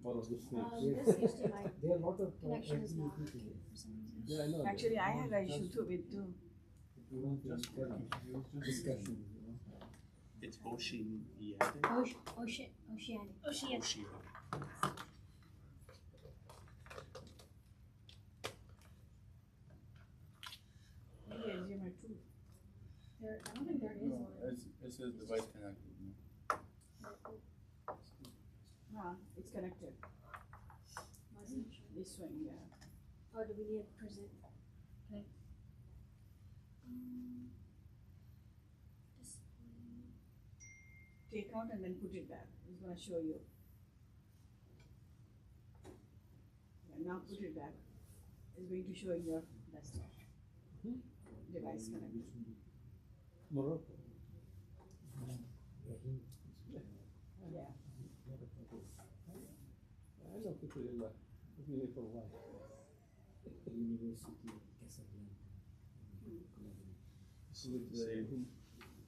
One of the snakes. This HDMI There are a lot of connection is not activity working for some reason. Yeah, I know. Actually, I had an issue too with too. We want to Just encourage discussion, you know. It's Oceanic. Oceanic. Oceanic. Maybe HDMI too. There, I don't think there is one. It says device connected. Nah, it's connected. Wasn't sure. This one, yeah. Oh, do we need a present? Can I? Display. Take out and then put it back. It's gonna show you. Yeah, now put it back. It's going to show your desktop. Device connected. Morocco. Yeah. I know people in that. I've been here for a while. University Casablanca. So with the Here,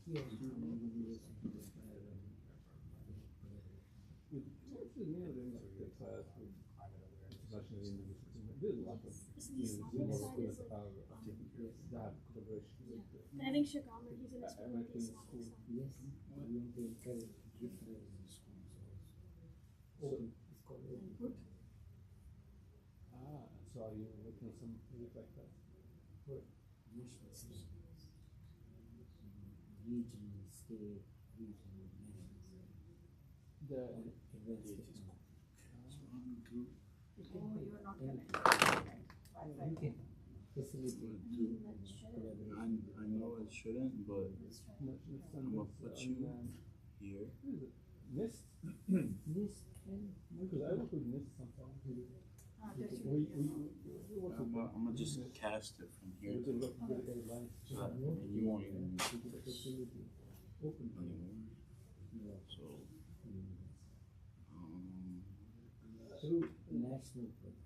University what's the name of the class with international university? There's a lot of universities that have collaboration with the I think Chicago, he's in a school. American school. Yes, we want to encourage different schools also. It's called Put. Ah, so are you looking at some project like that? for national systems, regional, state, regional, national, The advanced technology. Oh, you are not connected. You can facilitate collaboration. I know it shouldn't, but I'm gonna put you here. NIST? This and Because I work with NIST sometimes. Ah, that's We work I'm with gonna just cast it from here. with the look with the guidelines. So that you won't even need this facility open to anymore. So, through national programs.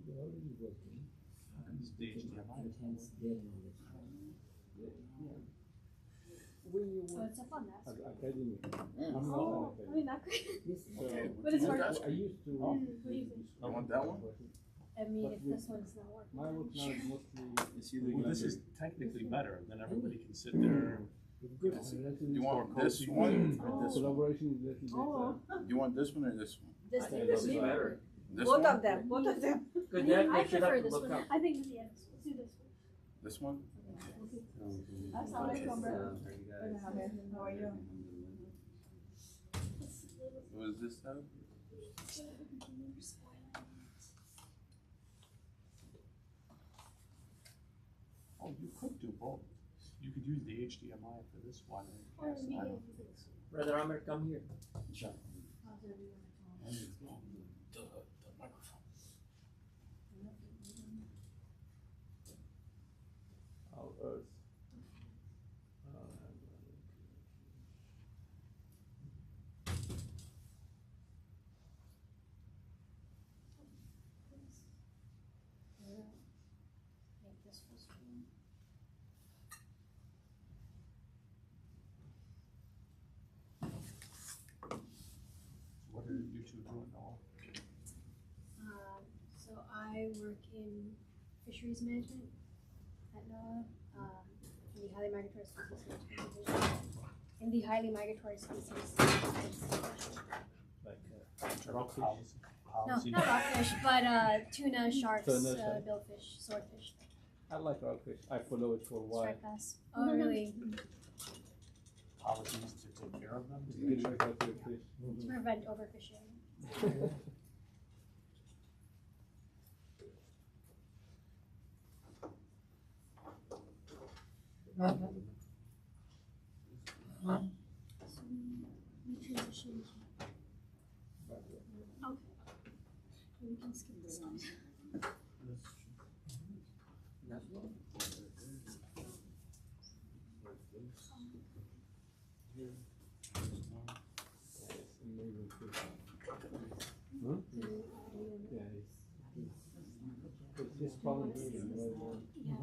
We're already working it's the HDMI. enhance their knowledge. When you Oh, work it's up on that. as screen. academic, I'm not Oh, an I mean, that could. Yes, So, But it's hard. That's I used to. What do you think? I want that one. I mean, But if with this one's not working. My work now is mostly. It's either Well, this is technically better, then everybody can sit there. it's good. You want this one or this one? Collaboration is a little bit. Oh, You want this one or this one? This I thing think is this is better. This both one? of them, both of them. I prefer this one. I think, yeah, let's do this one. This one? Assalamualaikum, bro. How are you? What is this tab? Oh, you could do both. You could use the HDMI for this one. Or And maybe I I don't- can do this. Brother Amir, come here. I'll do it on my phone. The microphone. Our Earth. Make this full screen. What are you two doing now? So I work in fisheries management at NOAA, in the highly migratory species management division. In the highly migratory species. Like Rockfish. No, not rockfish, but tuna, sharks, Tuna, shark. billfish, swordfish, I like rockfish. I follow it for a while. striped bass. Oh, really? Policies to take care of them. Good like rockfish. To prevent overfishing. So we transition. Okay. We can skip this one. It's amazing fish. Huh? Yeah, it's just falling here in Melbourne. Yeah.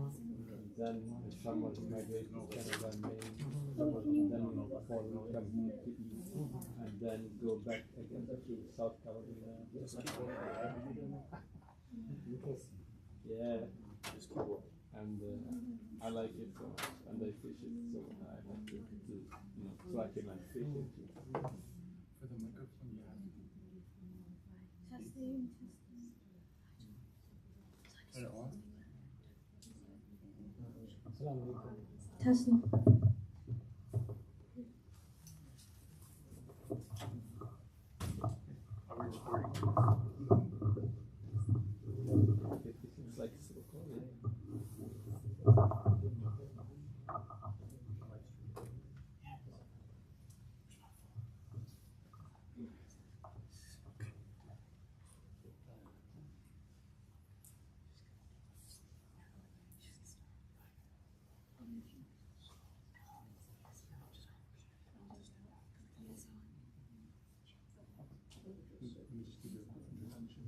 Then in summer he migrates to Canada and Maine. Oh, can you Then before we come here to eat, and then go back again to South Carolina. Yeah, and I like it so much, and I fish it, so I have to so I can like fish it. For the microphone, you have Testing. to turn it on. Testing. Are we recording? It's like silicone. Let me just give you a quick introduction.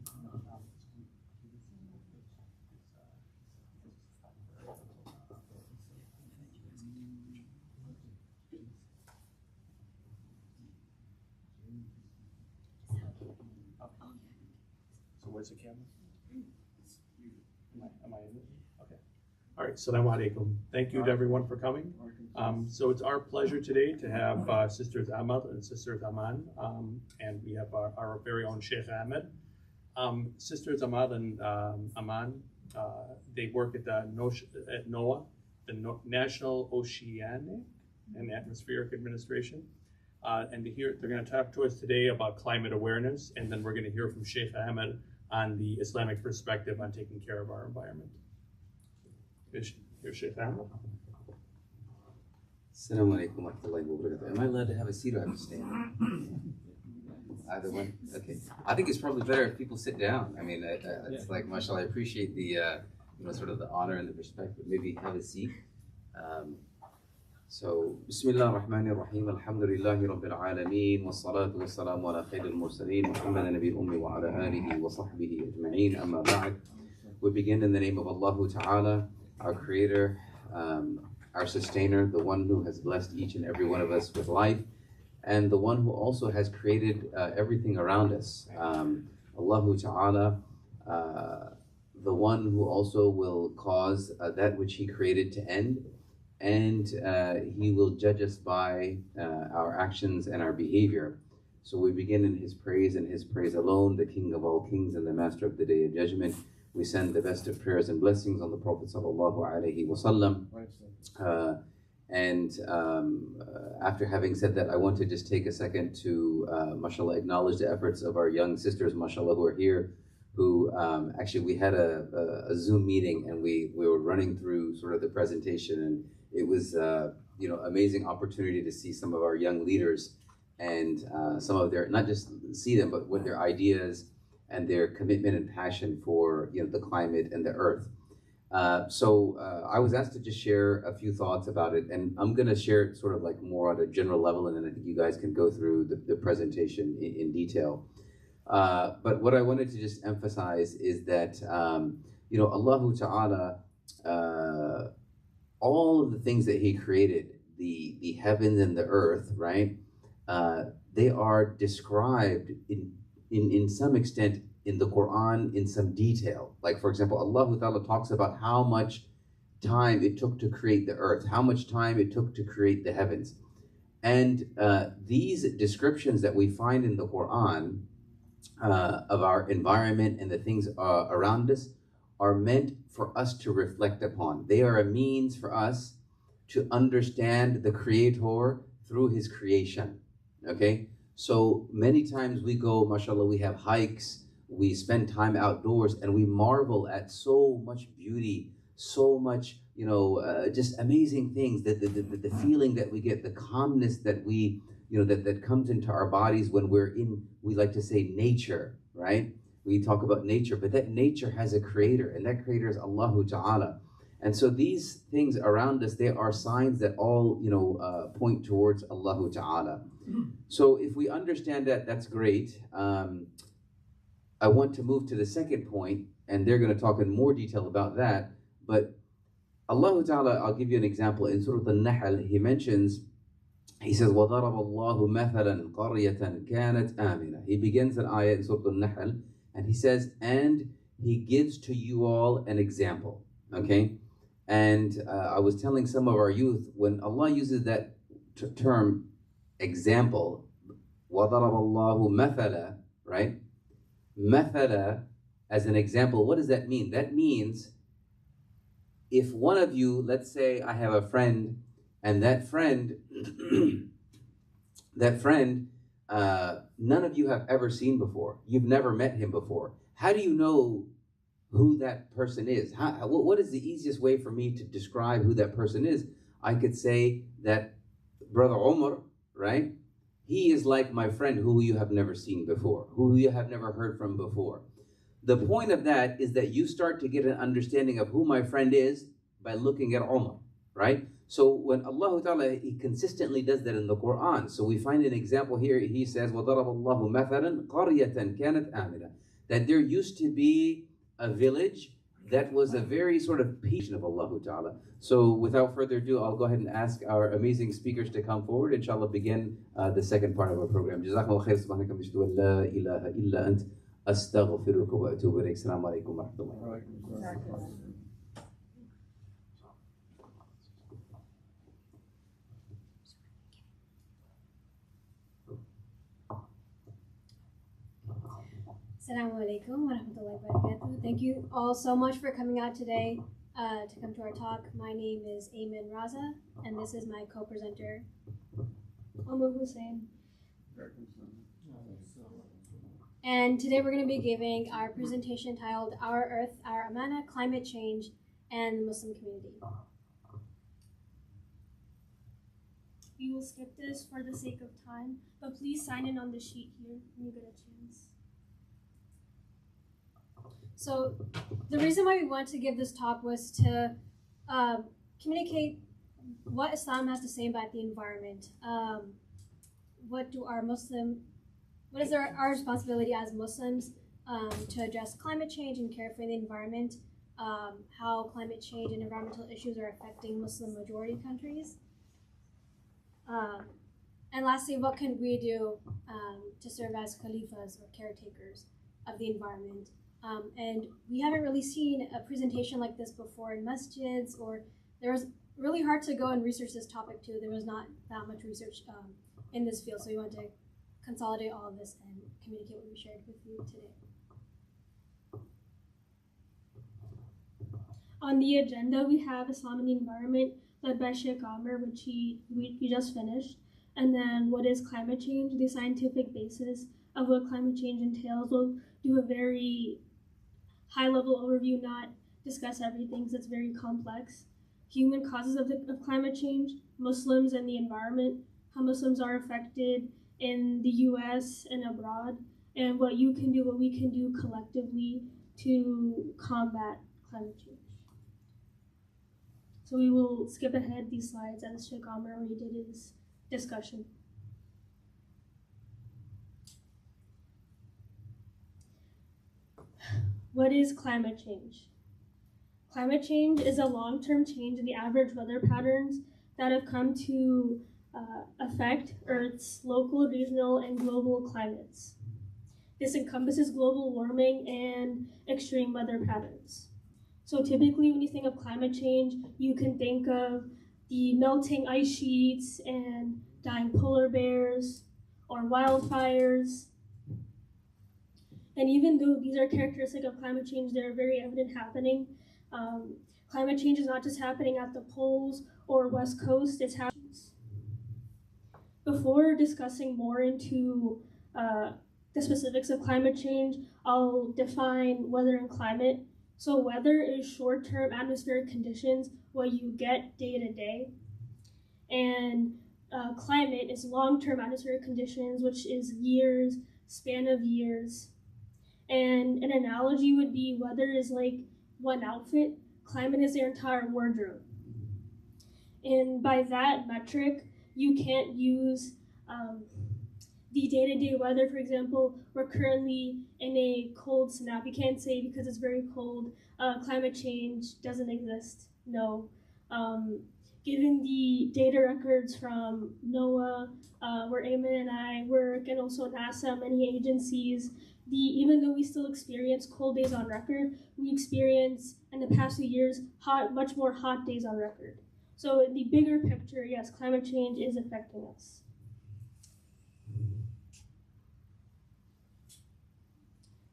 So where's the camera? Am I in it? Okay. All right, Assalamu alaikum. Thank you to everyone for coming. So it's our pleasure today to have Sisters Ahmad and Sisters Aman, and we have our very own Sheikh Ahmed. Sisters Ahmad and Aman, they work at NOAA, the National Oceanic and Atmospheric Administration. And they're going to talk to us today about climate awareness, and then we're going to hear from Sheikh Ahmed on the Islamic perspective on taking care of our environment. Here's Sheikh Ahmed. Assalamu alaikum wa rahmatullahi wa barakatuh. Am I allowed to have a seat or have to stand? Either one? Okay. I think it's probably better if people sit down. I mean, it's like, mashallah, I appreciate the, sort of the honor and the respect, but maybe have a seat. So, Bismillah ar-Rahman ar-Rahim, alhamdulillahi rabbil alameen, wa salatu wa salamu ala khayr al-mursaleen, Muhammad nabi ummi wa ala alihi wa sahbihi ajma'een, amma ba'd. We begin in the name of Allah Ta'ala, our creator, our sustainer, the one who has blessed each and every one of us with life, and the one who also has created everything around us. Allah Ta'ala, the one who also will cause that which He created to end, and He will judge us by our actions and our behavior. So we begin in His praise and His praise alone, the King of all kings and the Master of the Day of Judgment. We send the best of prayers and blessings on the Prophet sallallahu alaihi wasallam. After having said that, I want to just take a second to, mashallah, acknowledge the efforts of our young sisters, mashallah, who are here, who actually we had a Zoom meeting, and we were running through sort of the presentation, and it was amazing opportunity to see some of our young leaders and some of their, not just see them, but what their ideas and their commitment and passion for the climate and the earth. So I was asked to just share a few thoughts about it, and I'm going to share it sort of like more at a general level, and then I think you guys can go through the presentation in detail. But what I wanted to just emphasize is that Allah Ta'ala, all of the things that He created, the heavens and the earth, right? They are described in some extent in the Quran in some detail. Like, for example, Allah Ta'ala talks about how much time it took to create the earth, how much time it took to create the heavens. And these descriptions that we find in the Quran of our environment and the things around us are meant for us to reflect upon. They are a means for us to understand the Creator through His creation, okay? So many times we go, mashallah, we have hikes, we spend time outdoors, and we marvel at so much beauty, so much, just amazing things, the feeling that we get, the calmness that we, that comes into our bodies when we're in, we like to say nature, right? We talk about nature, but that nature has a creator, and that creator is Allah Ta'ala. And so these things around us, they are signs that all, point towards Allah Ta'ala. So if we understand that, that's great. I want to move to the second point, and they're going to talk in more detail about that. But Allah Ta'ala, I'll give you an example. In Surah Al-Nahl, He mentions he says, وَضَرَبَ اللَّهُ مَثَلًا قَرْيَةً كَانَتْ آمِنَةً. He begins an ayah in Surah Al-Nahl, and he says, and he gives to you all an example. Okay? And I was telling some of our youth, when Allah uses that term, example, وَضَرَبَ اللَّهُ مَثَلًا, right? Mathala, as an example, what does that mean? That means if one of you, let's say I have a friend, and that friend, none of you have ever seen before. You've never met him before. How do you know who that person is? What is the easiest way for me to describe who that person is? I could say that Brother Omar, right? He is like my friend who you have never seen before, who you have never heard from before. The point of that is that you start to get an understanding of who my friend is by looking at Omar, right? So when Allah Ta'ala, He consistently does that in the Quran. So we find an example here. He says, وَضَرَبَ اللَّهُ مَثَلًا قَرْيَةً كَانَتْ آمِنَةً. That there used to be a village that was a very sort of patient of Allah Ta'ala. So without further ado, I'll go ahead and ask our amazing speakers to come forward. Inshallah, begin the second part of our program. Jazakumullah khair. Subhanaka bishdu an la ilaha illa ant. Astaghfiruka wa atubu ilayk. Assalamu alaikum wa rahmatullah. Assalamu alaikum wa rahmatullahi wa barakatuh. Thank you all so much for coming out today to come to our talk. My name is Ayman Raza, and this is my co-presenter, Omar Hussein. And today we're going to be giving our presentation titled Our Earth, Our Amana, Climate Change, and the Muslim Community. We will skip this for the sake of time, but please sign in on the sheet here when you get a chance. So the reason why we wanted to give this talk was to communicate what Islam has to say about the environment. What is our responsibility as Muslims to address climate change and care for the environment, how climate change and environmental issues are affecting Muslim majority countries. And lastly, what can we do to serve as khalifas or caretakers of the environment? And we haven't really seen a presentation like this before in masjids, or there was really hard to go and research this topic too. There was not that much research in this field, so we wanted to consolidate all of this and communicate what we shared with you today. On the agenda, we have Islam and the Environment, led by Sheikh Amr, which we just finished. And then what is climate change, the scientific basis of what climate change entails. We'll do a very high-level overview, not discuss everything because it's very complex. Human causes of climate change, Muslims and the environment, how Muslims are affected in the US and abroad, and what you can do, what we can do collectively to combat climate change. So we will skip ahead these slides as Sheikh Amr already did his discussion. What is climate change? Climate change is a long-term change in the average weather patterns that have come to affect Earth's local, regional, and global climates. This encompasses global warming and extreme weather patterns. So typically when you think of climate change, you can think of the melting ice sheets and dying polar bears or wildfires. And even though these are characteristic of climate change, they're very evident happening. Climate change is not just happening at the poles or west coast, it's happening. Before discussing more into the specifics of climate change, I'll define weather and climate. So weather is short-term atmospheric conditions, what you get day to day. And climate is long-term atmospheric conditions, which is years, span of years. And an analogy would be weather is like one outfit, climate is their entire wardrobe. And by that metric, you can't use the day-to-day weather. For example, we're currently in a cold snap. You can't say because it's very cold, climate change doesn't exist. No. given the data records from NOAA, where Eamon and I work, and also NASA, many agencies, even though we still experience cold days on record, we experience in the past few years much more hot days on record. So in the bigger picture, yes, climate change is affecting us.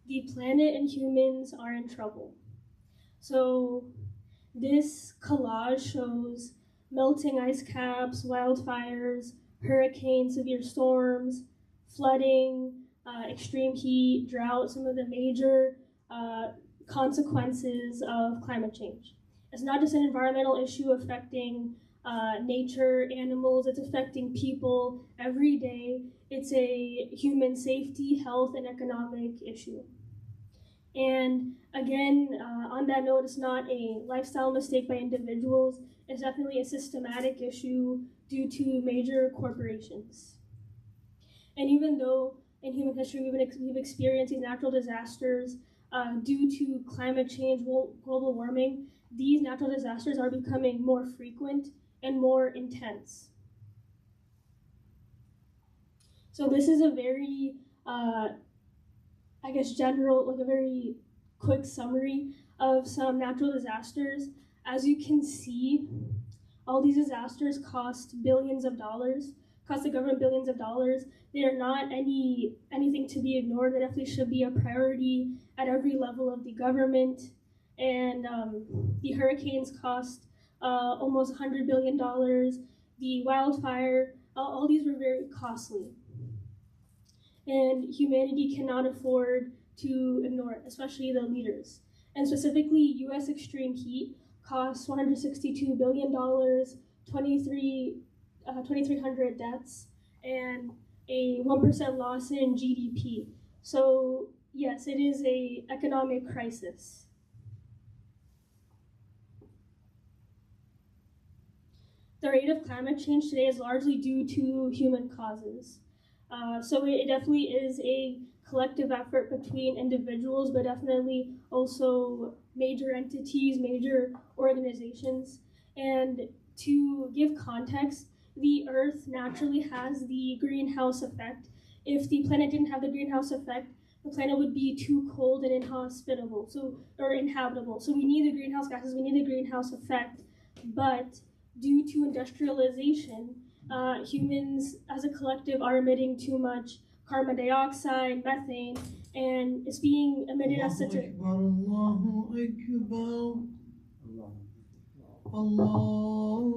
The planet and humans are in trouble. So this collage shows melting ice caps, wildfires, hurricanes, severe storms, flooding, extreme heat, drought, some of the major consequences of climate change. It's not just an environmental issue affecting nature, animals, it's affecting people every day. It's a human safety, health, and economic issue. And again, on that note, it's not a lifestyle mistake by individuals. It's definitely a systematic issue due to major corporations. And even though in human history we've experienced these natural disasters due to climate change, global warming, these natural disasters are becoming more frequent and more intense. So this is a very, general, like a very quick summary of some natural disasters. As you can see, all these disasters cost billions of dollars, cost the government billions of dollars. They are not anything to be ignored. They definitely should be a priority at every level of the government. And the hurricanes cost almost $100 billion. The wildfire, all these were very costly. And humanity cannot afford to ignore it, especially the leaders. And specifically, U.S. extreme heat costs $162 billion, 2,300 deaths, and a 1% loss in GDP. So yes, it is an economic crisis. The rate of climate change today is largely due to human causes. So it definitely is a collective effort between individuals, but definitely also major entities, major organizations. And to give context, the Earth naturally has the greenhouse effect. If the planet didn't have the greenhouse effect, the planet would be too cold and inhospitable, or inhabitable. So we need the greenhouse gases, we need the greenhouse effect, but due to industrialization, humans as a collective are emitting too much carbon dioxide, methane, and it's being emitted as such a... Allahu Akbar. Allahu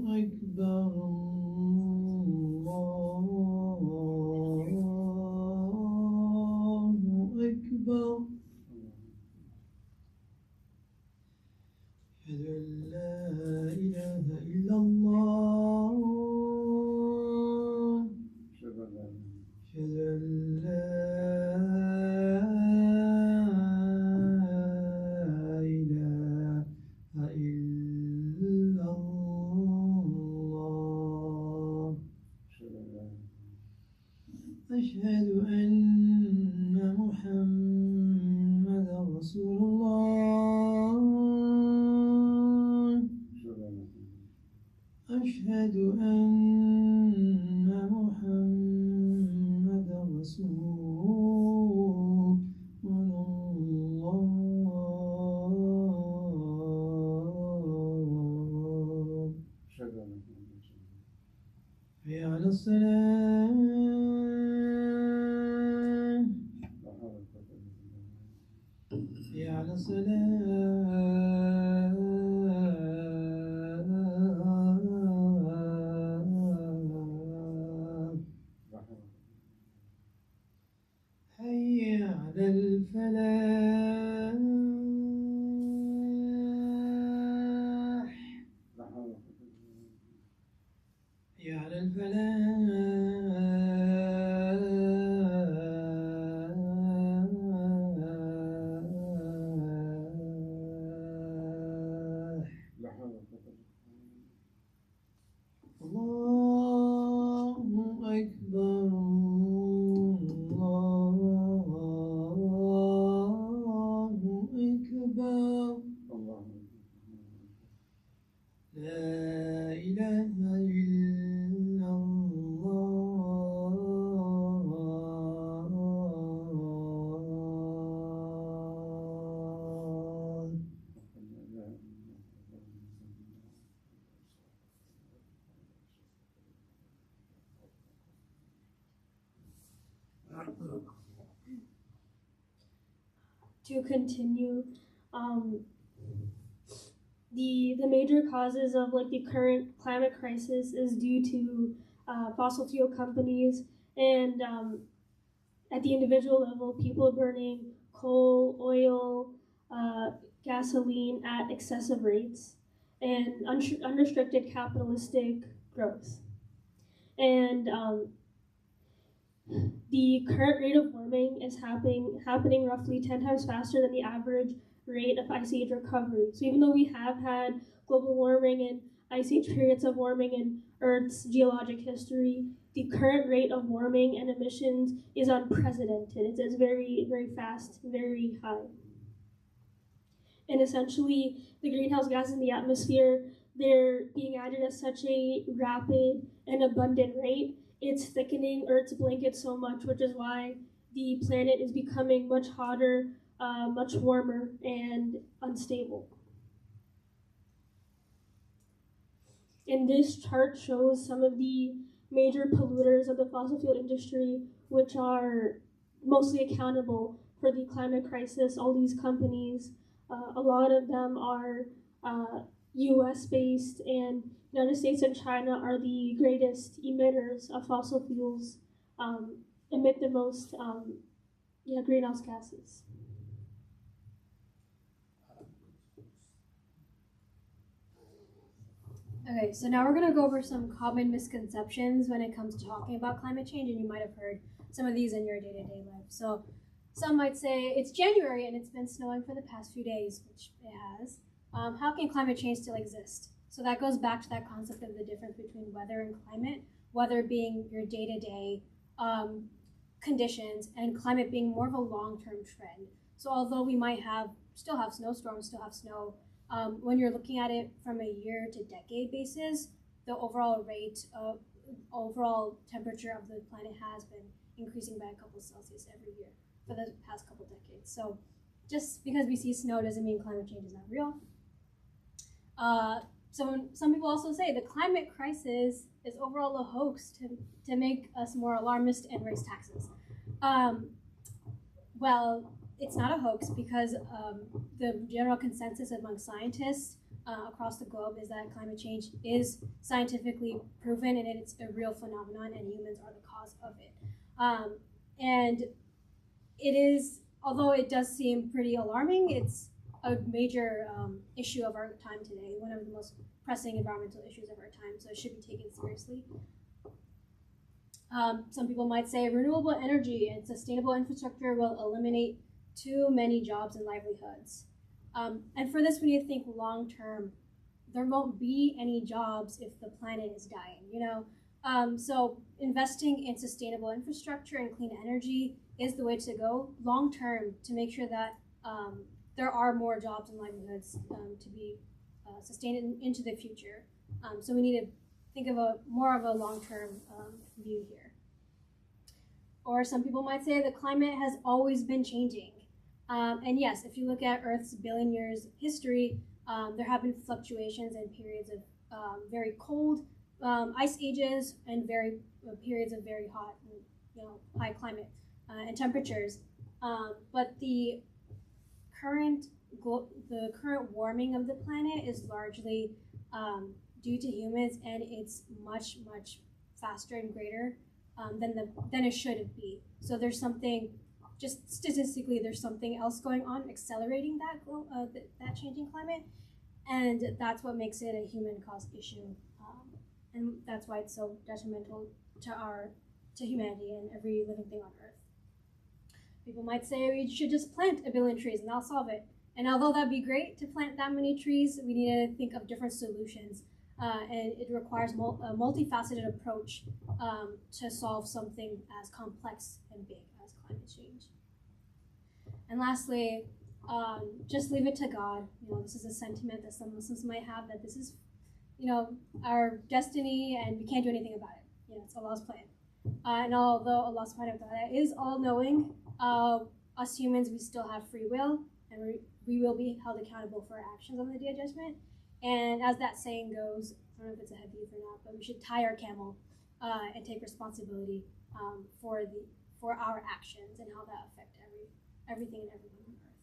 Akbar. Allahu Akbar. أشهد أن لا إله إلا الله أشهد أن لا إله إلا الله أشهد أن محمدا رسول الله أشهد أن محمدا رسول الله حي على الصلاة حي على الصلاة حي على الفلاح حي على الفلاح الله أكبر الله to continue. The major causes of like the current climate crisis is due to fossil fuel companies and at the individual level, people burning coal, oil, gasoline at excessive rates, and unrestricted capitalistic growth. And the current rate of warming is happening roughly 10 times faster than the average rate of ice age recovery. So even though we have had global warming and ice age periods of warming in Earth's geologic history, the current rate of warming and emissions is unprecedented. It's very, very fast, very high. And essentially, the greenhouse gases in the atmosphere, they're being added at such a rapid and abundant rate, it's thickening Earth's blanket so much, which is why the planet is becoming much hotter, much warmer, and unstable. And this chart shows some of the major polluters of the fossil fuel industry, which are mostly accountable for the climate crisis. All these companies, a lot of them are US-based, and United States and China are the greatest emitters of fossil fuels, emit the most greenhouse gases. Okay, so now we're going to go over some common misconceptions when it comes to talking about climate change, and you might have heard some of these in your day-to-day life. So some might say, it's January and it's been snowing for the past few days, which it has. How can climate change still exist? So that goes back to that concept of the difference between weather and climate, weather being your day-to-day conditions and climate being more of a long-term trend. So although we might still have snowstorms, still have snow, when you're looking at it from a year to decade basis, the overall overall temperature of the planet has been increasing by a couple Celsius every year for the past couple decades. So just because we see snow doesn't mean climate change is not real. Some people also say the climate crisis is overall a hoax to make us more alarmist and raise taxes. Well, it's not a hoax because the general consensus among scientists across the globe is that climate change is scientifically proven and it's a real phenomenon and humans are the cause of it. And it is, although it does seem pretty alarming, it's a major issue of our time today, one of the most pressing environmental issues of our time, so it should be taken seriously. Some people might say renewable energy and sustainable infrastructure will eliminate too many jobs and livelihoods. And for this, we need to think long term. There won't be any jobs if the planet is dying, you know? So investing in sustainable infrastructure and clean energy is the way to go long term to make sure that there are more jobs and livelihoods to be sustained into the future. So we need to think of more of a long-term view here. Or some people might say the climate has always been changing. And yes, if you look at Earth's billion years history, there have been fluctuations and periods of very cold ice ages and periods of very hot, high climate and temperatures. But the current warming of the planet is largely due to humans, and it's much, much faster and greater than it should be. So there's something, just statistically, there's something else going on accelerating that changing climate, and that's what makes it a human-caused issue, and that's why it's so detrimental to humanity and every living thing on Earth. People might say we should just plant 1 billion trees and that'll solve it. And although that'd be great to plant that many trees, we need to think of different solutions. And it requires a multifaceted approach to solve something as complex and big as climate change. And lastly, just leave it to God. This is a sentiment that some Muslims might have, that this is, our destiny and we can't do anything about it. It's Allah's plan. And although Allah subhanahu wa ta'ala is all-knowing, us humans, we still have free will, and we will be held accountable for our actions on the Day of Judgment. And as that saying goes, I don't know if it's a hadith or not, but we should tie our camel and take responsibility for our actions and how that affect everything and everyone on Earth.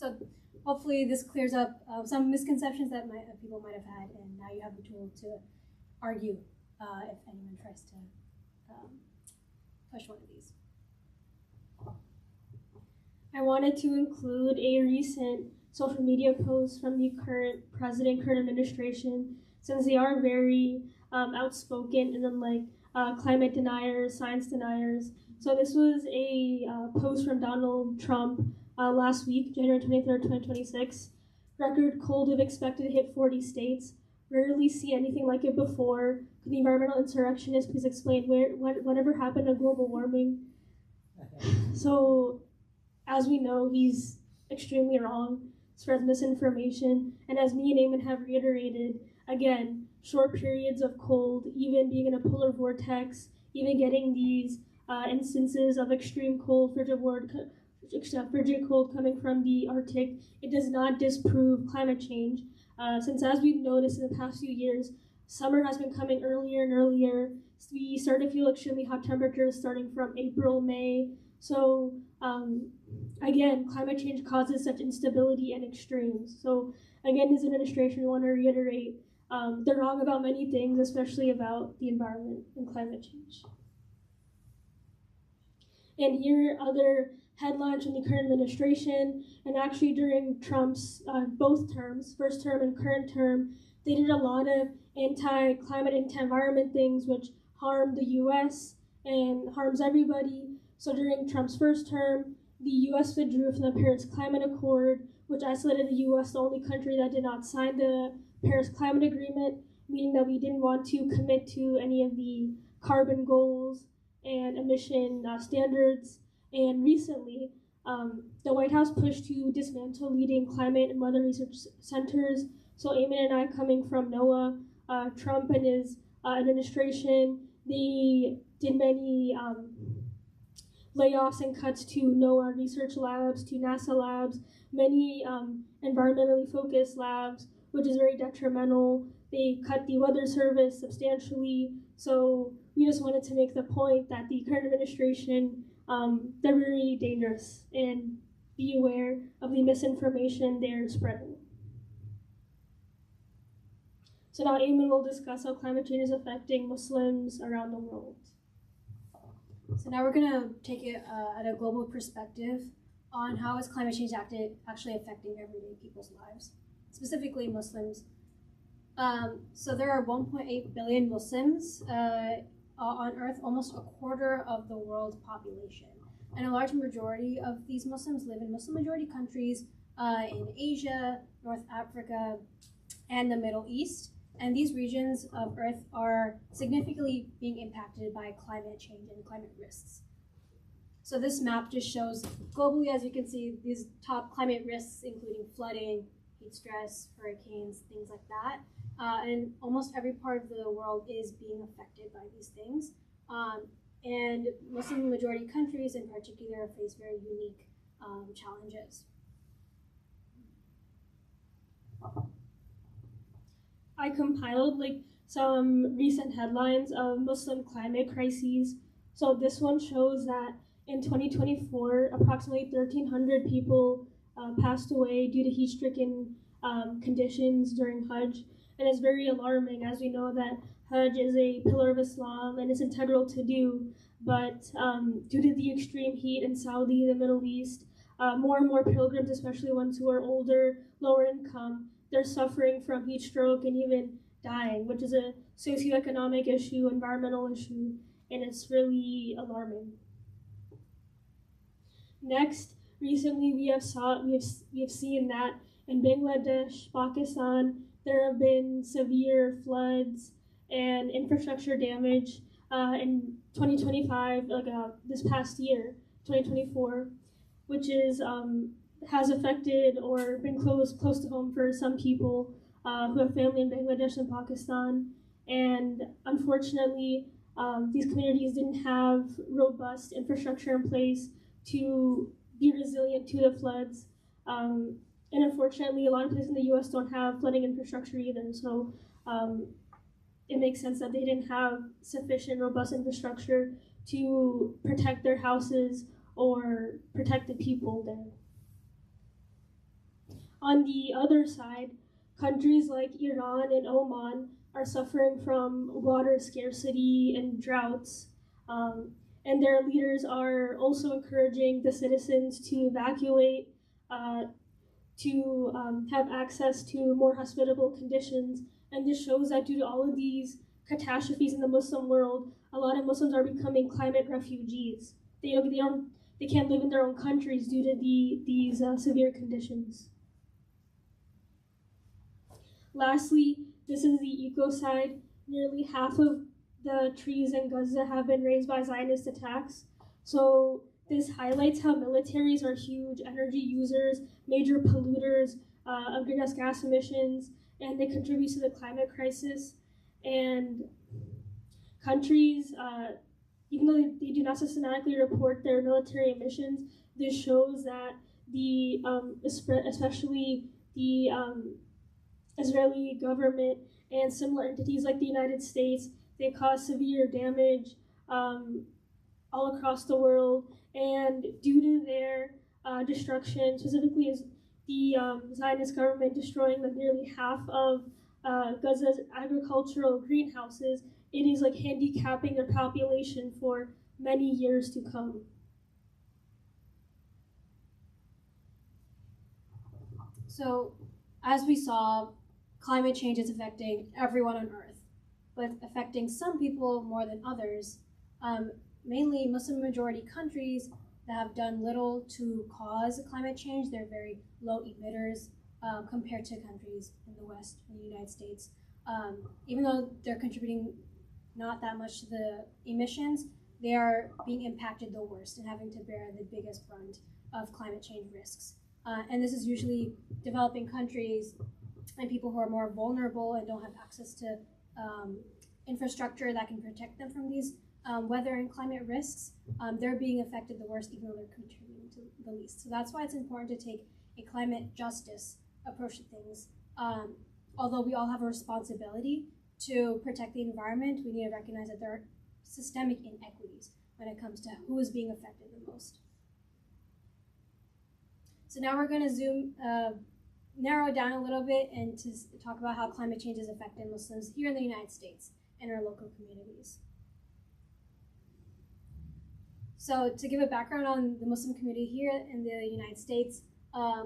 So hopefully this clears up some misconceptions that people might have had, and now you have the tool to argue if anyone tries to push one of these. I wanted to include a recent social media post from the current administration, since they are very outspoken and then climate deniers, science deniers. So this was a post from Donald Trump last week, January 23rd, 2026. Record cold is expected to hit 40 states. Rarely see anything like it before. Could the environmental insurrectionist please explain whatever happened to global warming? So, as we know, he's extremely wrong, spreads misinformation, and as me and Eamon have reiterated, again, short periods of cold, even being in a polar vortex, even getting these instances of extreme cold, frigid cold coming from the Arctic, it does not disprove climate change. Since as we've noticed in the past few years, summer has been coming earlier and earlier. We start to feel extremely hot temperatures starting from April, May. So again, climate change causes such instability and extremes. So again, this administration, we want to reiterate, they're wrong about many things, especially about the environment and climate change. And here are other headlines from the current administration, and actually during Trump's both terms, first term and current term, they did a lot of anti-climate, anti-environment things which harm the U.S. and harms everybody. So during Trump's first term, the U.S. withdrew from the Paris Climate Accord, which isolated the U.S., the only country that did not sign the Paris Climate Agreement, meaning that we didn't want to commit to any of the carbon goals and emission standards. And recently, the White House pushed to dismantle leading climate and weather research centers. So Eamon and I, coming from NOAA, Trump and his administration, they did many layoffs and cuts to NOAA research labs, to NASA labs, many environmentally focused labs, which is very detrimental. They cut the weather service substantially. So we just wanted to make the point that the current administration, they're very dangerous, and be aware of the misinformation they're spreading. So now Eamon will discuss how climate change is affecting Muslims around the world. So now we're going to take it at a global perspective on how is climate change actually affecting everyday people's lives, specifically Muslims. So there are 1.8 billion Muslims on Earth, almost a quarter of the world's population. And a large majority of these Muslims live in Muslim-majority countries in Asia, North Africa, and the Middle East. And these regions of Earth are significantly being impacted by climate change and climate risks. So this map just shows globally, as you can see, these top climate risks, including flooding, heat stress, hurricanes, things like that. And almost every part of the world is being affected by these things. And Muslim-majority countries in particular face very unique challenges. I compiled some recent headlines of Muslim climate crises. So this one shows that in 2024, approximately 1,300 people passed away due to heat-stricken conditions during Hajj. And it's very alarming, as we know that Hajj is a pillar of Islam and it's integral to do. But due to the extreme heat in Saudi, the Middle East, more and more pilgrims, especially ones who are older, lower income, they're suffering from heat stroke and even dying, which is a socioeconomic issue, environmental issue, and it's really alarming. Next, recently we have seen that in Bangladesh, Pakistan, there have been severe floods and infrastructure damage in 2025, this past year, 2024, which is has affected or been close to home for some people who have family in Bangladesh and Pakistan. And unfortunately, these communities didn't have robust infrastructure in place to be resilient to the floods. And unfortunately, a lot of places in the U.S. don't have flooding infrastructure either. So it makes sense that they didn't have sufficient robust infrastructure to protect their houses or protect the people there. On the other side, countries like Iran and Oman are suffering from water scarcity and droughts. And their leaders are also encouraging the citizens to evacuate, to have access to more hospitable conditions. And this shows that due to all of these catastrophes in the Muslim world, a lot of Muslims are becoming climate refugees. They can't live in their own countries due to these severe conditions. Lastly, this is the eco side. Nearly half of the trees in Gaza have been raised by Zionist attacks. So this highlights how militaries are huge energy users, major polluters of greenhouse gas emissions, and they contribute to the climate crisis. And countries, even though they do not systematically report their military emissions, this shows that especially the Israeli government and similar entities like the United States, they cause severe damage all across the world. And due to their destruction, specifically is the Zionist government destroying like nearly half of Gaza's agricultural greenhouses, it is like handicapping their population for many years to come. So, as we saw, climate change is affecting everyone on Earth, but affecting some people more than others. Mainly Muslim majority countries that have done little to cause climate change. They're very low emitters compared to countries in the West, in the United States. Even though they're contributing not that much to the emissions, they are being impacted the worst and having to bear the biggest brunt of climate change risks. And this is usually developing countries and people who are more vulnerable and don't have access to infrastructure that can protect them from these weather and climate risks. They're being affected the worst, even though they're contributing to the least. So that's why it's important to take a climate justice approach to things. Although we all have a responsibility to protect the environment, we need to recognize that there are systemic inequities when it comes to who is being affected the most. So now we're going to narrow it down a little bit and to talk about how climate change is affecting Muslims here in the United States and our local communities. So to give a background on the Muslim community here in the United States,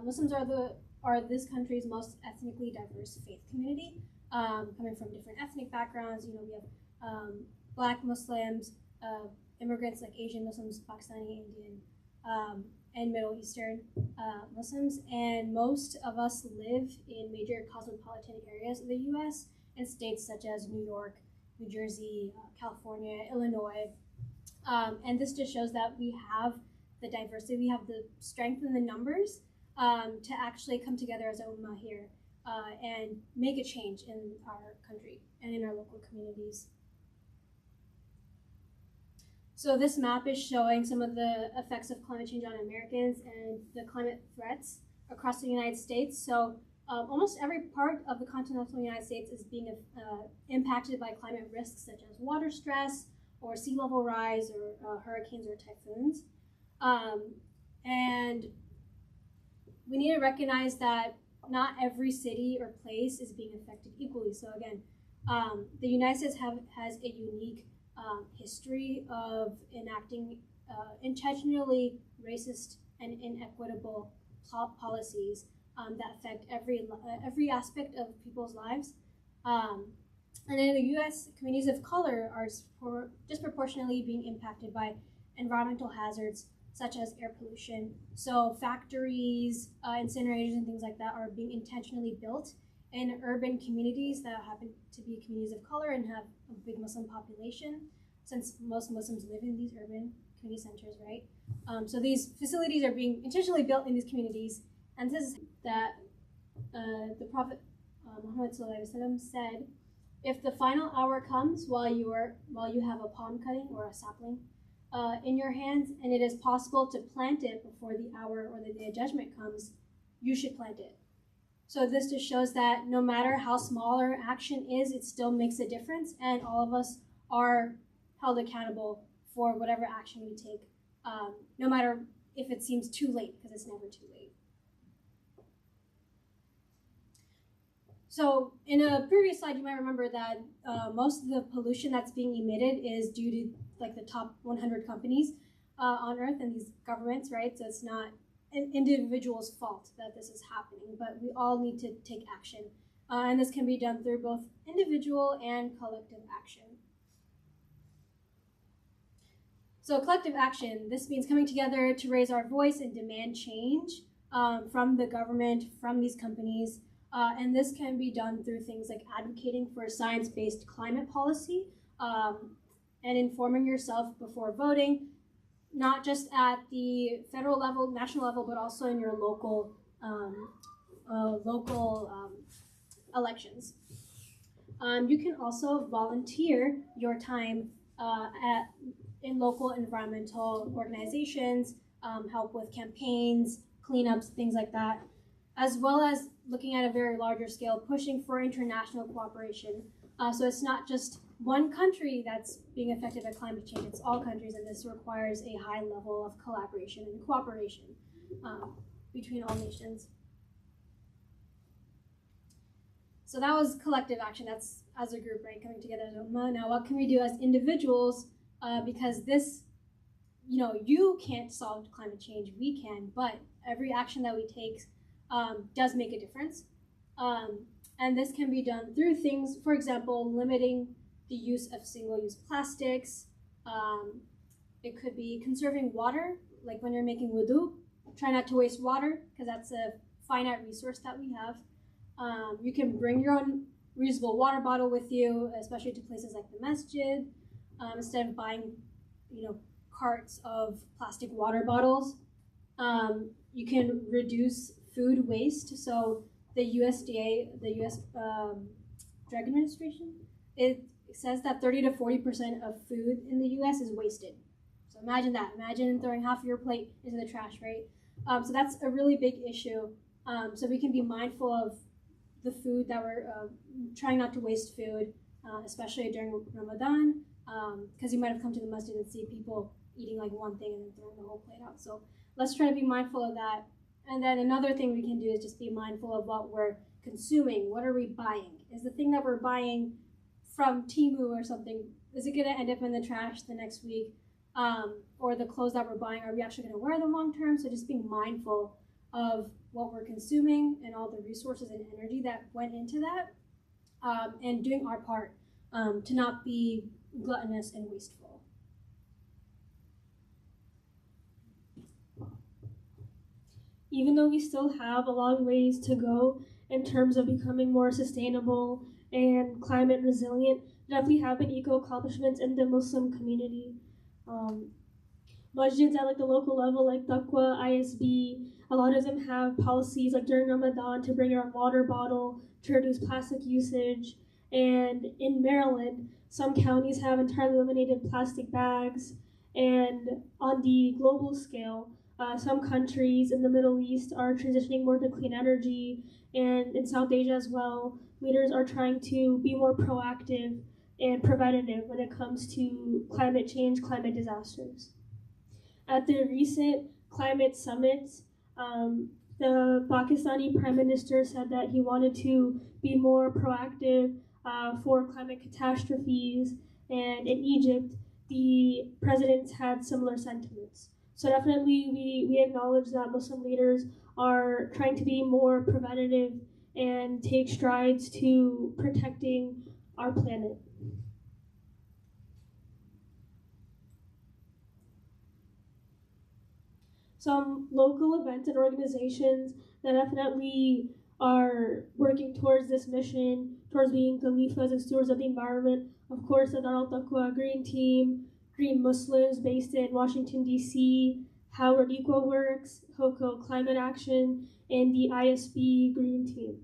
Muslims are this country's most ethnically diverse faith community, coming from different ethnic backgrounds. We have Black Muslims, immigrants like Asian Muslims, Pakistani, Indian, and Middle Eastern Muslims, and most of us live in major cosmopolitan areas of the U.S. and states such as New York, New Jersey, California, Illinois, and this just shows that we have the diversity, we have the strength in the numbers to actually come together as a ummah here and make a change in our country and in our local communities. So this map is showing some of the effects of climate change on Americans and the climate threats across the United States. So almost every part of the continental United States is being impacted by climate risks such as water stress or sea level rise or hurricanes or typhoons. And we need to recognize that not every city or place is being affected equally. So again, the United States has a unique history of enacting intentionally racist and inequitable policies that affect every aspect of people's lives. And in the U.S., communities of color are disproportionately being impacted by environmental hazards such as air pollution. So factories, incinerators, and things like that are being intentionally built in urban communities that happen to be communities of color and have a big Muslim population, since most Muslims live in these urban community centers, right? So these facilities are being intentionally built in these communities, and this is that the Prophet Muhammad ﷺ said, if the final hour comes while you have a palm cutting or a sapling in your hands, and it is possible to plant it before the hour or the day of judgment comes, you should plant it. So this just shows that no matter how small our action is, it still makes a difference, and all of us are held accountable for whatever action we take, no matter if it seems too late, because it's never too late. So in a previous slide, you might remember that most of the pollution that's being emitted is due to like the top 100 companies on Earth and these governments, right? So it's not an individual's fault that this is happening, but we all need to take action. And this can be done through both individual and collective action. So collective action, this means coming together to raise our voice and demand change from the government, from these companies. And this can be done through things like advocating for a science-based climate policy and informing yourself before voting, not just at the federal level, national level, but also in your local elections. You can also volunteer your time in local environmental organizations, help with campaigns, cleanups, things like that, as well as looking at a very larger scale, pushing for international cooperation. So it's not just one country that's being affected by climate change, it's all countries, and this requires a high level of collaboration and cooperation between all nations. So that was collective action, that's as a group, right, coming together as a Ummah. Now what can we do as individuals? Because this, you can't solve climate change, we can, but every action that we take does make a difference. And this can be done through things, for example, limiting the use of single-use plastics. It could be conserving water, like when you're making wudu, try not to waste water, because that's a finite resource that we have. You can bring your own reusable water bottle with you, especially to places like the masjid, instead of buying, carts of plastic water bottles. You can reduce food waste. So the USDA, the U.S. Drug Administration, it says that 30 to 40% of food in the U.S. is wasted. So imagine that. Imagine throwing half of your plate into the trash, right? So that's a really big issue. So we can be mindful of the food that we're trying not to waste food, especially during Ramadan, because you might have come to the masjid and see people eating like one thing and then throwing the whole plate out. So let's try to be mindful of that. And then another thing we can do is just be mindful of what we're consuming. What are we buying? Is the thing that we're buying from Temu or something, is it going to end up in the trash the next week? Or the clothes that we're buying, are we actually going to wear them long term? So just being mindful of what we're consuming and all the resources and energy that went into that, and doing our part to not be gluttonous and wasteful. Even though we still have a long ways to go in terms of becoming more sustainable and climate resilient, there definitely have been eco-accomplishments in the Muslim community. Masjids at the local level, like Taqwa, ISB, a lot of them have policies like during Ramadan to bring your own water bottle, to reduce plastic usage. And in Maryland, some counties have entirely eliminated plastic bags. And on the global scale, some countries in the Middle East are transitioning more to clean energy, and in South Asia as well, leaders are trying to be more proactive and preventative when it comes to climate change, climate disasters. At the recent climate summit, the Pakistani Prime Minister said that he wanted to be more proactive for climate catastrophes, and in Egypt, the presidents had similar sentiments. So definitely we acknowledge that Muslim leaders are trying to be more preventative and take strides to protecting our planet. Some local events and organizations that definitely are working towards this mission, towards being Khalifas and stewards of the environment. Of course, the Dar Al Taqwa Green Team, Green Muslims based in Washington, D.C., Howard EcoWorks, HOCO Climate Action, and the ISB Green Team.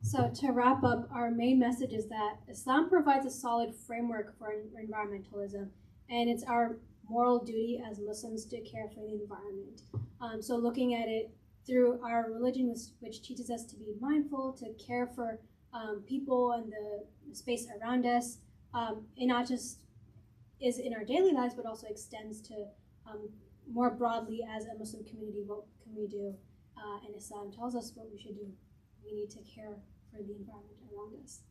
So to wrap up, our main message is that Islam provides a solid framework for environmentalism, and it's our moral duty as Muslims to care for the environment. So looking at it through our religion, which teaches us to be mindful, to care for people and the space around us, it not just is in our daily lives, but also extends to more broadly as a Muslim community, what can we do? And Islam tells us what we should do. We need to care for the environment around us.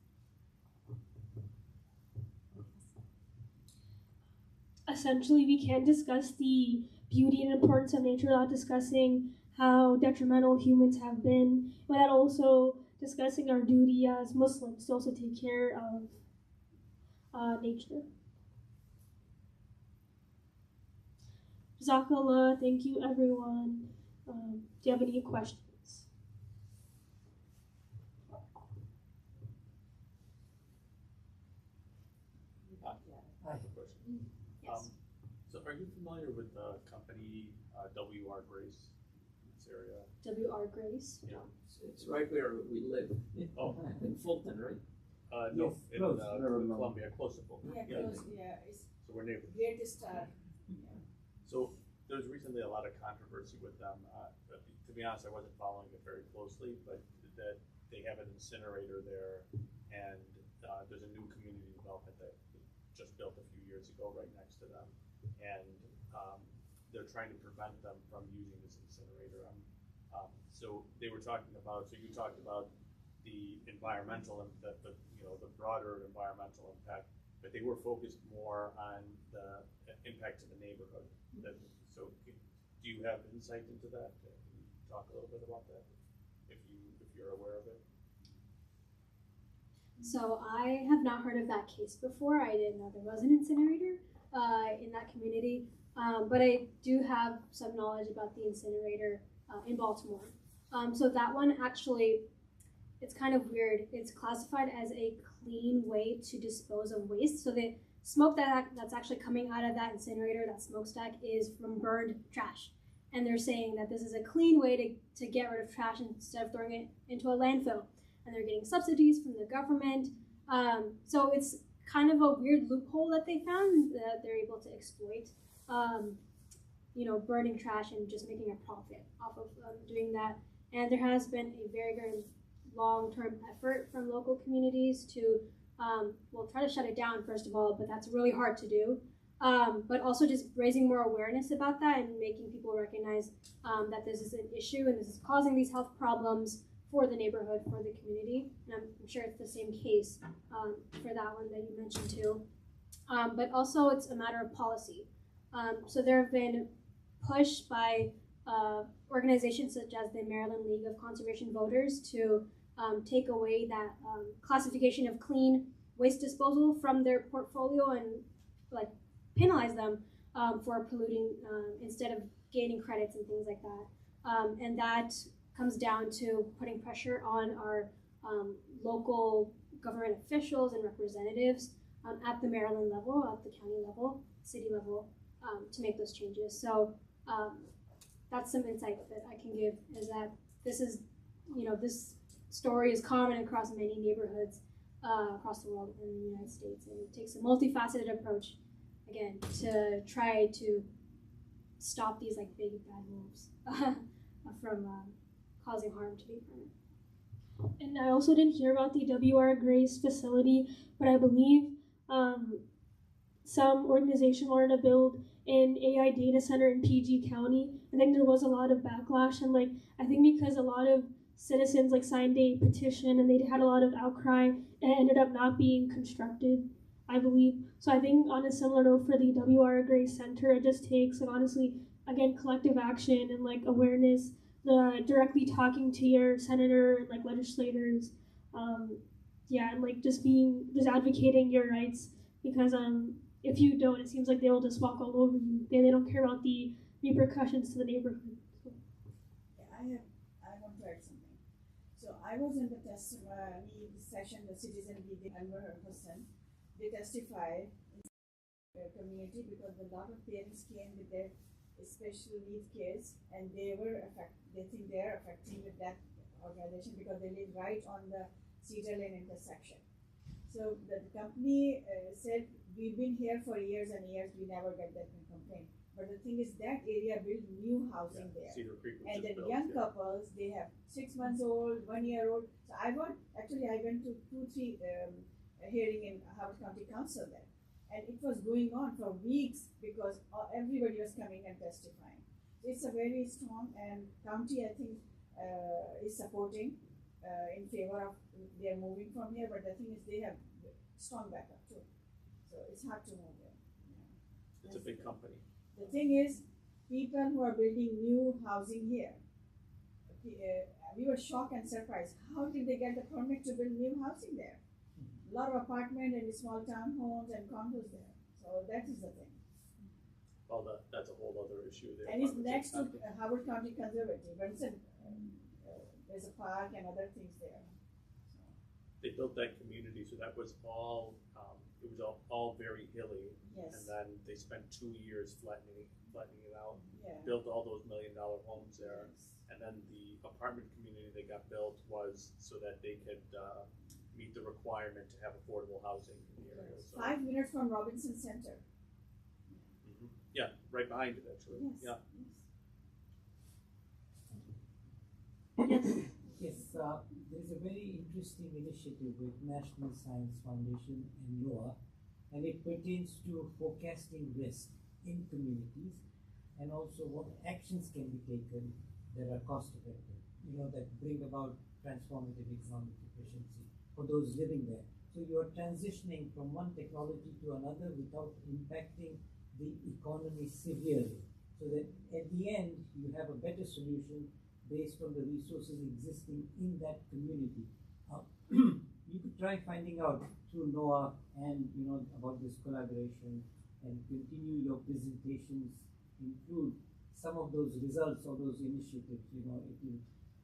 Essentially, we can't discuss the beauty and importance of nature without discussing how detrimental humans have been, without also discussing our duty as Muslims to also take care of nature. Jazakallah, thank you everyone. Do you have any questions? I have a question. Yes. So are you familiar with the company W.R. Grace in this area? W.R. Grace? Yeah. It's right where we live. Oh. In Fulton, right? No, Yes, in close, never mind. Columbia, close to Fulton. Yeah, close, yeah, it's So we're neighbors. great star. So there's recently a lot of controversy with them. To be honest, I wasn't following it very closely, but that they have an incinerator there, and there's a new community development that just built a few years ago right next to them, and they're trying to prevent them from using this incinerator. So they were talking about. So you talked about the environmental and the broader environmental impact, but they were focused more on the impact to the neighborhood. So do you have insight into that? Can you talk a little bit about that, if you're aware of it? So I have not heard of that case before. I didn't know there was an incinerator in that community, but I do have some knowledge about the incinerator in Baltimore. So that one actually, it's kind of weird. It's classified as a clean way to dispose of waste. So the smoke that's actually coming out of that incinerator, that smokestack, is from burned trash. And they're saying that this is a clean way to get rid of trash instead of throwing it into a landfill. And they're getting subsidies from the government. So it's kind of a weird loophole that they found that they're able to exploit. Burning trash and just making a profit off of doing that. And there has been a very, very long-term effort from local communities to, try to shut it down, first of all, but that's really hard to do. But also just raising more awareness about that and making people recognize that this is an issue and this is causing these health problems for the neighborhood, for the community. And I'm sure it's the same case for that one that you mentioned too. But also it's a matter of policy. So there have been push by organizations such as the Maryland League of Conservation Voters to take away that classification of clean waste disposal from their portfolio and penalize them for polluting instead of gaining credits and things like that. And that comes down to putting pressure on our local government officials and representatives at the Maryland level, at the county level, city level, to make those changes. So that's some insight that I can give, is that this is, this story is common across many neighborhoods across the world in the United States. And it takes a multifaceted approach, again, to try to stop these big bad wolves from causing harm to the environment. And I also didn't hear about the W.R. Grace facility, but I believe some organization wanted to build an AI data center in PG County. I think there was a lot of backlash, and I think because a lot of citizens signed a petition and they had a lot of outcry, and it ended up not being constructed, I believe. So I think on a similar note for the W.R. Grace Center, it just takes honestly, again, collective action and awareness, directly talking to your senator and legislators, and just advocating your rights, because if you don't, it seems like they will just walk all over you. They don't care about the repercussions to the neighborhood. So. Yeah, I want to add something. So I was in the testimony session, the citizen leading Anwar Hussain. They testified in the community because a lot of parents came with their special need kids, and they think they're affecting with that organization because they live right on the Cedar Lane intersection. So the company said, we've been here for years and years, we never get that complaint. But the thing is, that area built new housing there. Cedar Creek was And just then built, young couples, they have 6 months old, 1 year old. So I went to 2-3 hearing in Howard County Council there. And it was going on for weeks because everybody was coming and testifying. It's a very strong, and county, I think, is supporting in favor of, they are moving from here, but the thing is they have strong backup too. So it's hard to move there. Yeah. It's a big company. The thing is, people who are building new housing here, we were shocked and surprised. How did they get the permit to build new housing there? A lot of apartment and small townhomes and condos there. So that is the thing. Well, that's a whole other issue there. And it's next to Howard County Conservative. Benson, there's a park and other things there. They built that community, so that was all, it was all very hilly. Yes. And then they spent 2 years flattening it out, Yeah. built all those $1 million homes there. Yes. And then the apartment community that got built was so that they could meet the requirement to have affordable housing in the area. So, 5 minutes from Robinson Center. yeah, right behind it actually. Yes. Yeah. Yes, there's a very interesting initiative with National Science Foundation and NOAA, and it pertains to forecasting risk in communities and also what actions can be taken that are cost effective, that bring about transformative economic efficiency for those living there. So you are transitioning from one technology to another without impacting the economy severely, so that at the end you have a better solution based on the resources existing in that community. You could try finding out through NOAA and about this collaboration, and continue your presentations, include some of those results or those initiatives. It will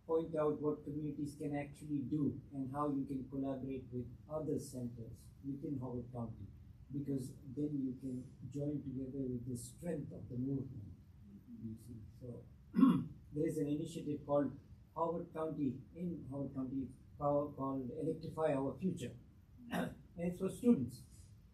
point out what communities can actually do and how you can collaborate with other centers within Howard County, because then you can join together with the strength of the movement. You see, so there is an initiative called Howard County called Electrify Our Future, and it's for students.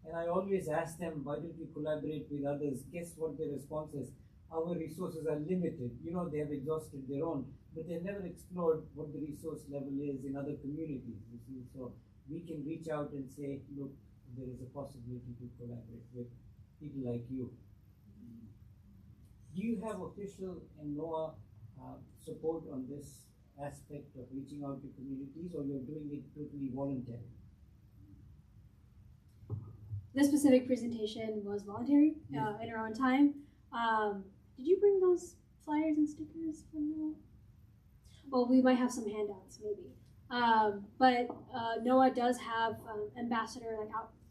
And I always ask them, why don't we collaborate with others? Guess what their response is? Our resources are limited. They have exhausted their own, but they've never explored what the resource level is in other communities. You see, so we can reach out and say, look, there is a possibility to collaborate with people like you. Do you have official and NOAA support on this aspect of reaching out to communities, or you're doing it totally voluntarily? This specific presentation was voluntary in our own time. Did you bring those flyers and stickers from NOAA? Well, we might have some handouts maybe. But NOAA does have ambassador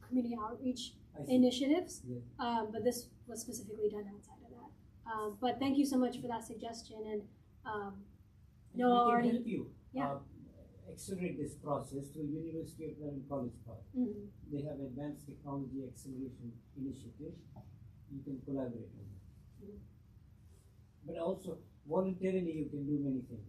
community outreach initiatives. Yeah. But this was specifically done outside of that. But thank you so much for that suggestion. And NOAA we already can help you yeah. accelerate this process through University of Maryland College Park. Mm-hmm. They have Advanced Technology Acceleration Initiative. You can collaborate on that. Mm-hmm. But also, voluntarily you can do many things,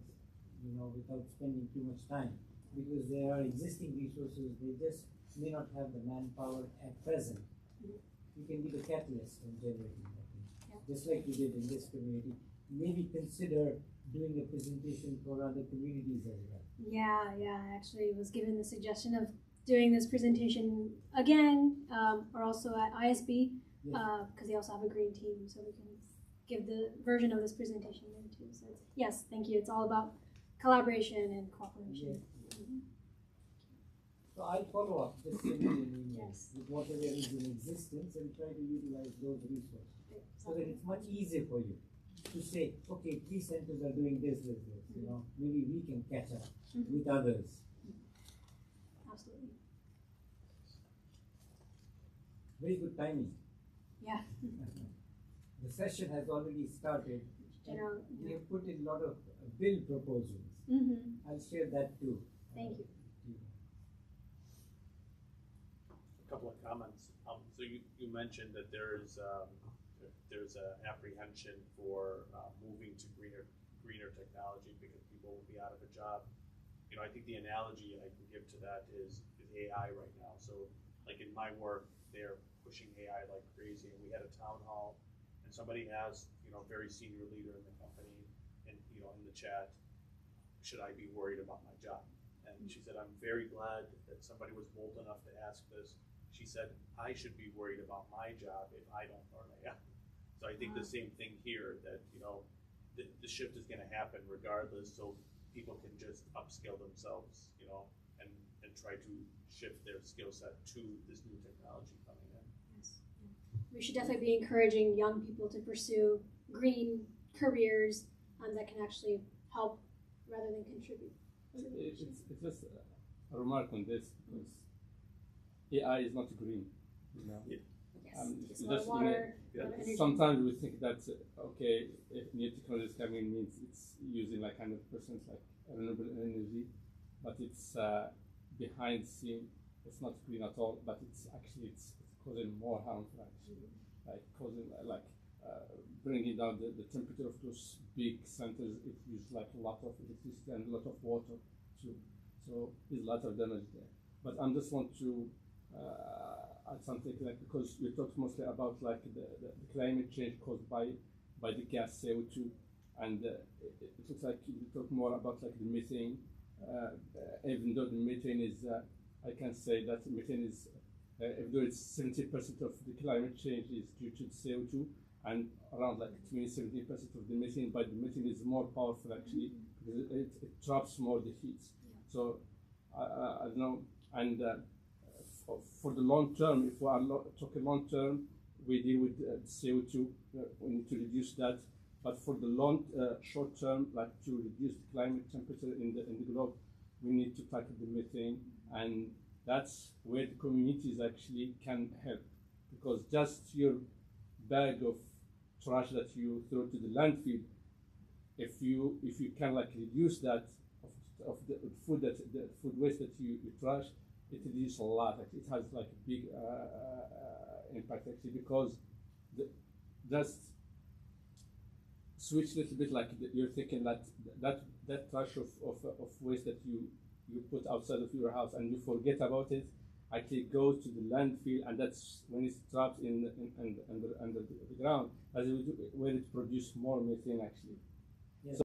without spending too much time, because there are existing resources, they just may not have the manpower at present. Mm-hmm. You can be the catalyst in generating that, Yeah. just like you did in this community. Maybe consider doing a presentation for other communities as well. Yeah, I actually was given the suggestion of doing this presentation again, or also at ISB, because they also have a green team, so we can give the version of this presentation there too. So yes, thank you. It's all about collaboration and cooperation. Yes. Mm-hmm. So I'll follow up, just send me an email Yes. with whatever is in existence and try to utilize those resources, Great. so that it's much easier for you to say, okay, 3 centers are doing this. Maybe we can catch up with others. Absolutely. Very good timing. Yeah. The session has already started. General. We have put in a lot of bill proposals. Mm-hmm. I'll share that too. Thank you. A couple of comments. So you mentioned that there's an apprehension for moving to greener technology because people will be out of a job. I think the analogy I can give to that is AI right now. So like in my work, they're pushing AI like crazy, and we had a town hall, and somebody asked, a very senior leader in the company, and in the chat, should I be worried about my job? And she said, I'm very glad that somebody was bold enough to ask this. she said, I should be worried about my job if I don't learn AI. So I think the same thing here, that, you know, the shift is gonna happen regardless, so people can just upskill themselves, you know, and try to shift their skill set to this new technology coming in. Yes. We should definitely be encouraging young people to pursue green careers that can actually help rather than contribute. It's just a remark on this, because AI is not green, you know. Yeah. Yes. It's just, a lot of water, yeah, a lot of energy. sometimes we think that okay, if new technology is coming means it's using like 100% like renewable energy, but it's behind the scene. It's not green at all, but it's causing more harm, actually, like causing bringing down the temperature of those big centers. It uses like a lot of electricity and a lot of water too, so there's a lot of damage there. But I just want to add something, like, because you talked mostly about like the climate change caused by the gas CO2, and it looks like you talk more about like the methane. Even though the methane is, I can say that methane is, even though it's 70% of the climate change is due to CO2, and around like 20-70% of the methane, but the methane is more powerful actually, because it traps more the heat. So I don't know, and for the long term, if we are talking long term, we deal with CO2, we need to reduce that. But for the short term, like to reduce the climate temperature in the globe, we need to tackle the methane, and that's where the communities actually can help, because just your bag of trash that you throw to the landfill, if you can like reduce that of the food waste that you trash, it reduces a lot. It has like a big impact actually, because just switch a little bit, like you're thinking that trash of waste that you put outside of your house and you forget about it, actually goes to the landfill, and that's when it's trapped under the ground, as where it produces more methane actually. Yes.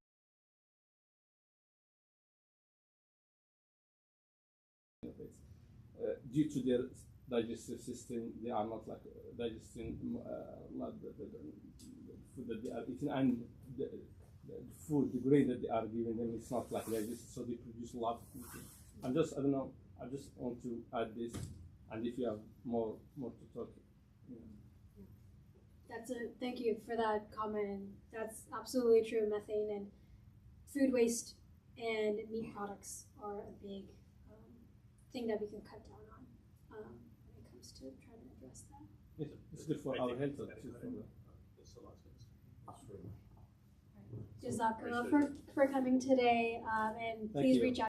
Due to their digestive system, they are not like digesting the food that they are eating, and the food, the grain that they are giving them, it's not like digested, so they produce a lot of methane. I don't know, I just want to add this, and if you have more to talk. Thank you for that comment, and that's absolutely true. Methane and food waste and meat products are a big thing that we can cut down on when it comes to trying to address that. It's good for our health too. Jazakallah for coming today, and please reach out.